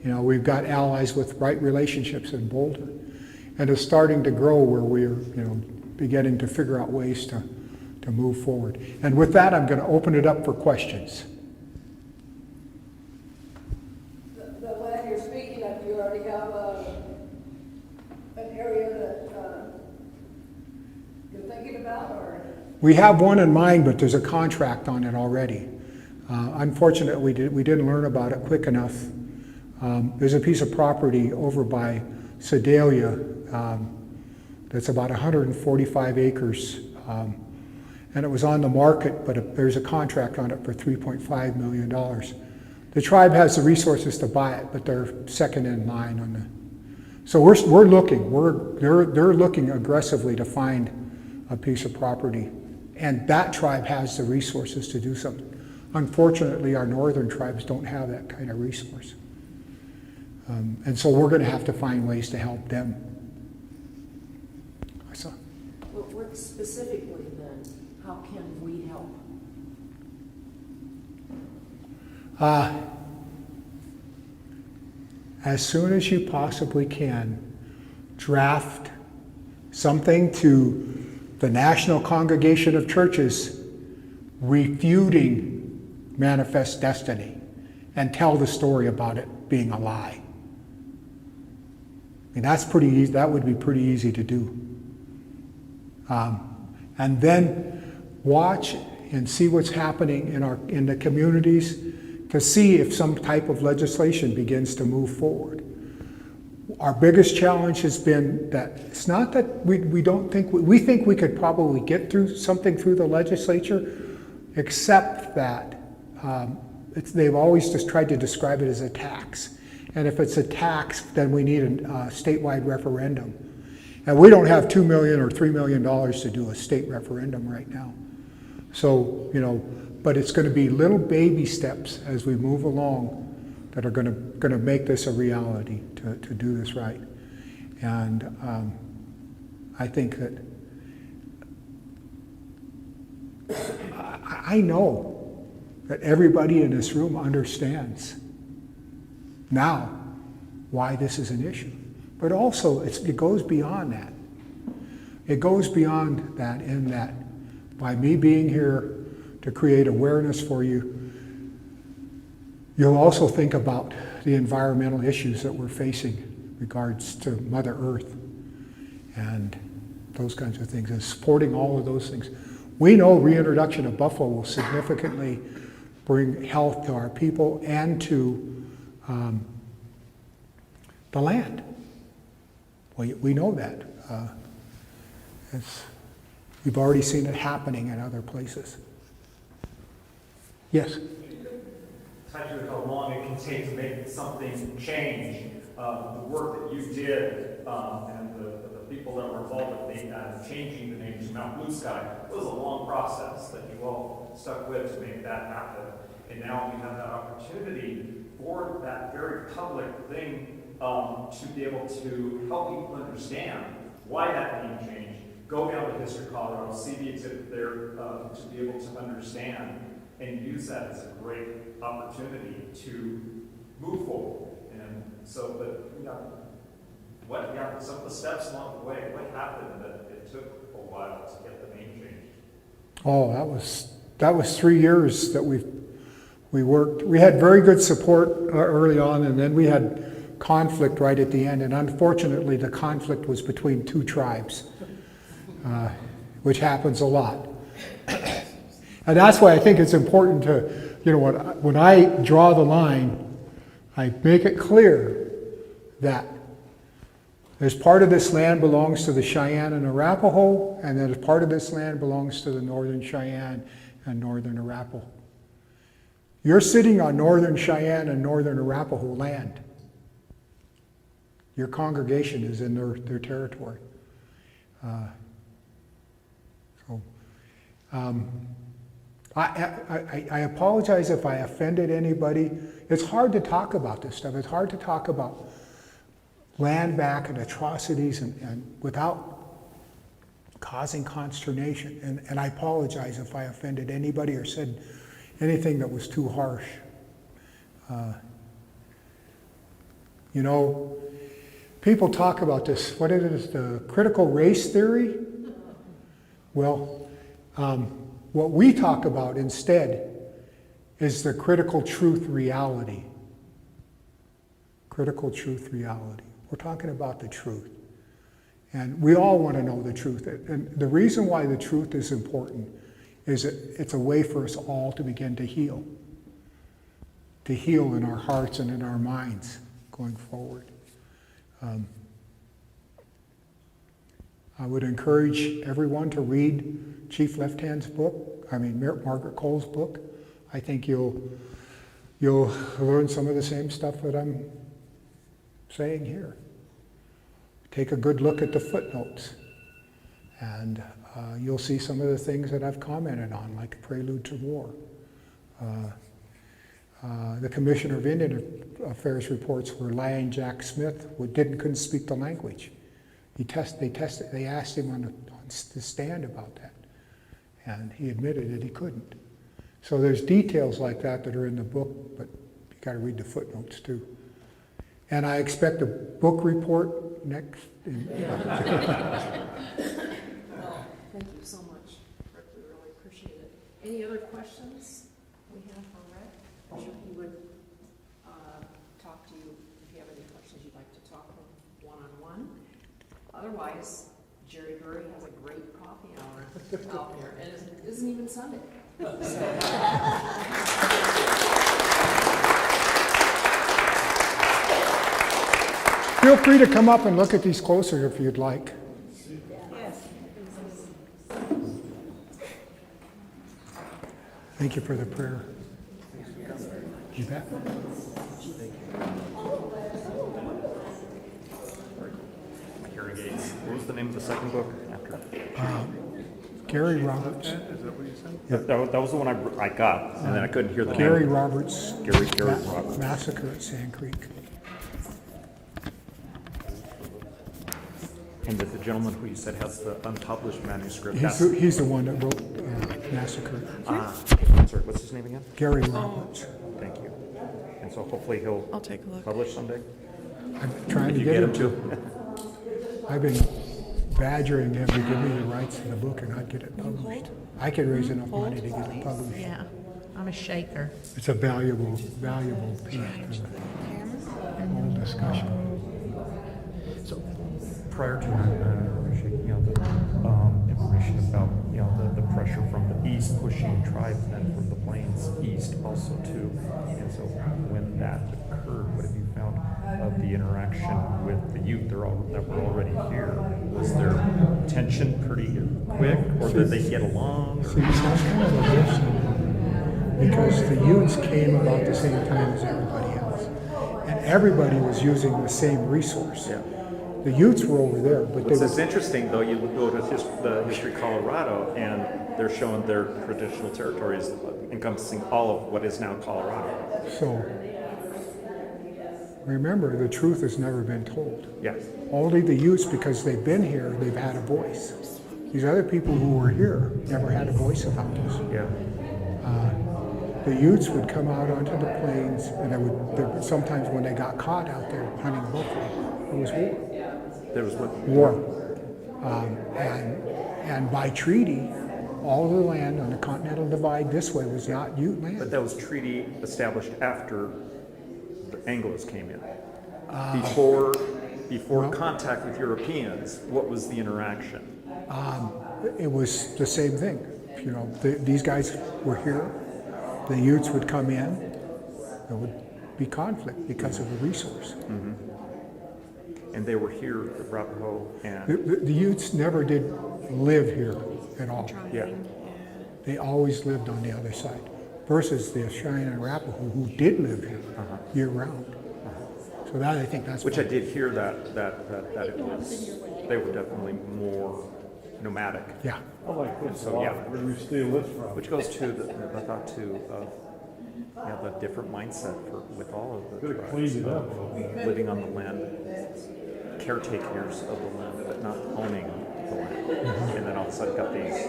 You know, we've got allies with right relationships in Boulder, and it's starting to grow where we're, beginning to figure out ways to move forward. And with that, I'm going to open it up for questions. The land you're speaking of, you already have an area that you're thinking about, or? We have one in mind, but there's a contract on it already. Unfortunately, we didn't learn about it quick enough. There's a piece of property over by Sedalia that's about 145 acres, and it was on the market, but there's a contract on it for $3.5 million. The tribe has the resources to buy it, but they're second in line on the. So we're looking. They're looking aggressively to find a piece of property, and that tribe has the resources to do something. Unfortunately, our northern tribes don't have that kind of resource. And so we're going to have to find ways to help them. Well, specifically then, how can we help? As soon as you possibly can, draft something to the National Congregation of Churches refuting Manifest Destiny and tell the story about it being a lie. I mean, that's pretty easy. That would be pretty easy to do. And then watch and see what's happening in the communities to see if some type of legislation begins to move forward. Our biggest challenge has been that it's not that we don't think, we think we could probably get through something through the legislature, except that they've always just tried to describe it as a tax. And if it's a tax, then we need a statewide referendum. And we don't have $2 million or $3 million to do a state referendum right now. So, but it's going to be little baby steps as we move along that are going to make this a reality to do this right. And I think that I know that everybody in this room understands now why this is an issue. But also, it goes beyond that. It goes beyond that in that by me being here to create awareness for you, you'll also think about the environmental issues that we're facing regards to Mother Earth and those kinds of things, and supporting all of those things. We know reintroduction of buffalo will significantly bring health to our people and to the land. We know that. We've already seen it happening in other places. Yes? Touch with how long it can take to make something change. The work that you did and the people that were involved with changing the name to Mount Blue Sky was a long process that you all stuck with to make that happen. And now we have that opportunity for that very public thing to be able to help people understand why that name changed. Go down to History Colorado, see the exhibit there to be able to understand and use that as a great opportunity to move forward. And so, but you know, some of the steps along the way, what happened that it took a while to get the name changed? Oh, that was 3 years that we worked. We had very good support early on, and then we had conflict right at the end. And unfortunately, the conflict was between two tribes, which happens a lot. And that's why I think it's important to, you know, when I draw the line, I make it clear that there's part of this land belongs to the Cheyenne and Arapaho, and then part of this land belongs to the Northern Cheyenne and Northern Arapaho. You're sitting on Northern Cheyenne and Northern Arapaho land. Your congregation is in their territory. I apologize if I offended anybody. It's hard to talk about this stuff. It's hard to talk about land back and atrocities and without causing consternation. And I apologize if I offended anybody or said anything that was too harsh. You know, people talk about this, what it is, the critical race theory. Well, what we talk about instead is the critical truth reality. Critical truth reality. We're talking about the truth. And we all want to know the truth. And the reason why the truth is important is that it's a way for us all to begin to heal. To heal in our hearts and in our minds going forward. I would encourage everyone to read Chief Left Hand's book, Margaret Cole's book. I think you'll learn some of the same stuff that I'm saying here. Take a good look at the footnotes, and you'll see some of the things that I've commented on, like Prelude to War. The Commissioner of Indian Affairs reports where Lion Jack Smith couldn't speak the language. They asked him on the stand about that, and he admitted that he couldn't. So there's details like that are in the book, but you got to read the footnotes too. And I expect a book report next. Well, thank you so much, Rick. We really appreciate it. Any other questions we have for Rick? I'm sure he would talk to you if you have any questions you'd like to talk one-on-one. Otherwise, Jerry Burry has a great coffee hour out here, and it isn't even Sunday. Feel free to come up and look at these closer if you'd like. Yes. Thank you for the prayer. You bet. Gary Gates. What was the name of the second book after? Gary Roberts. Is that what you said? That was the one I got, and then I couldn't hear the Gary name. Roberts. Gary Roberts. Massacre at Sand Creek. And the gentleman who you said has the unpublished manuscript. He's the one that wrote Massacre. Sorry, what's his name again? Gary Roberts. Thank you. And so hopefully he'll I'll take a look. publish someday. I'm trying Did to you get get him him to. too? I've been badgering him to give me the rights to the book and I'd get it published. I could raise enough money to get it published. Yeah, I'm a shaker. It's a valuable piece to the whole discussion. So prior to shaking out the information about the pressure from the east pushing tribes then from the plains east also too, and so when that occurred, what have you found of the interaction with the youth that were already here? Was there tension pretty quick, or did they get along? See, that's kind of a gift because the youths came about the same time as everybody else, and everybody was using the same resource. Yeah. The youths were over there, but they It's were, interesting though, you go to the History of Colorado and they're showing their traditional territories encompassing all of what is now Colorado. so remember, the truth has never been told. Yeah. Only the youths, because they've been here, they've had a voice. These other people who were here never had a voice about this. Yeah. The youths would come out onto the plains, and sometimes when they got caught out there hunting buffalo, it was war. There was what? War. And by treaty, all the land on the Continental Divide this way was not Ute land. But that was treaty established after the Anglos came in. Before well, contact with Europeans, what was the interaction? It was the same thing. These guys were here. The Utes would come in. There would be conflict because of the resource. Mm-hmm. And they were here, the Arapaho and... The Utes never did live here at all. Yeah. They always lived on the other side. Versus the Cheyenne and Arapaho who did live here year round. So that, I think that's... Which I did hear that it was, they were definitely more nomadic. Yeah. I like this So, a lot. yeah. Where do we steal this from? Which goes to the thought too of the different mindset with all of the Could have tribes, cleaned it up a little bit. living on the land, caretakers of the land, but not owning the land. And then all of a sudden got these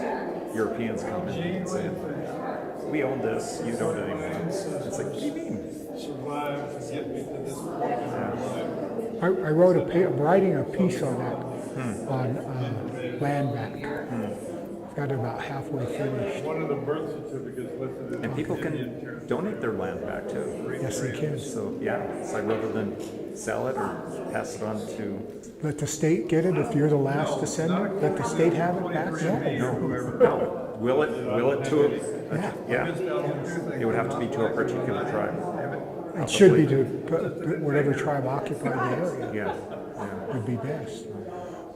Europeans coming in and saying, "We own this, you don't anymore." It's like, what do you mean? Survive to get me to this point in my life. I wrote writing a piece on that, on land back. Got it about halfway finished. One of the birth certificates listed in And people can donate their land back too. Yes, they can. So yeah, it's like rather than sell it or pass it on to... Let the state get it if you're the last descendant. Let the state have it back. No. No. Will it to a... Yeah. It would have to be to a particular tribe. It should be to whatever tribe occupied the area. Yeah. Would be best.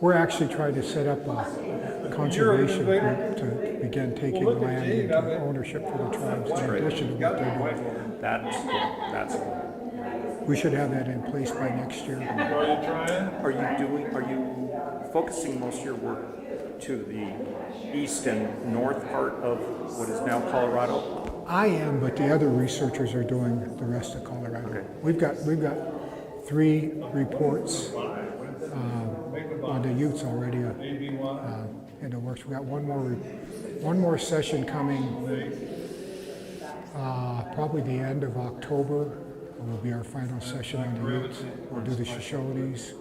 We're actually trying to set up a conservation group to begin taking land into ownership for the tribes in addition to what they're doing. That's cool. We should have that in place by next year. Are you focusing most of your work to the east and north part of what is now Colorado? I am, but the other researchers are doing the rest of Colorado. Okay. We've got 3 reports on the Utes already in the works. We got one more session coming, probably the end of October. Will be our final session on the Utes. We'll do the Shoshones.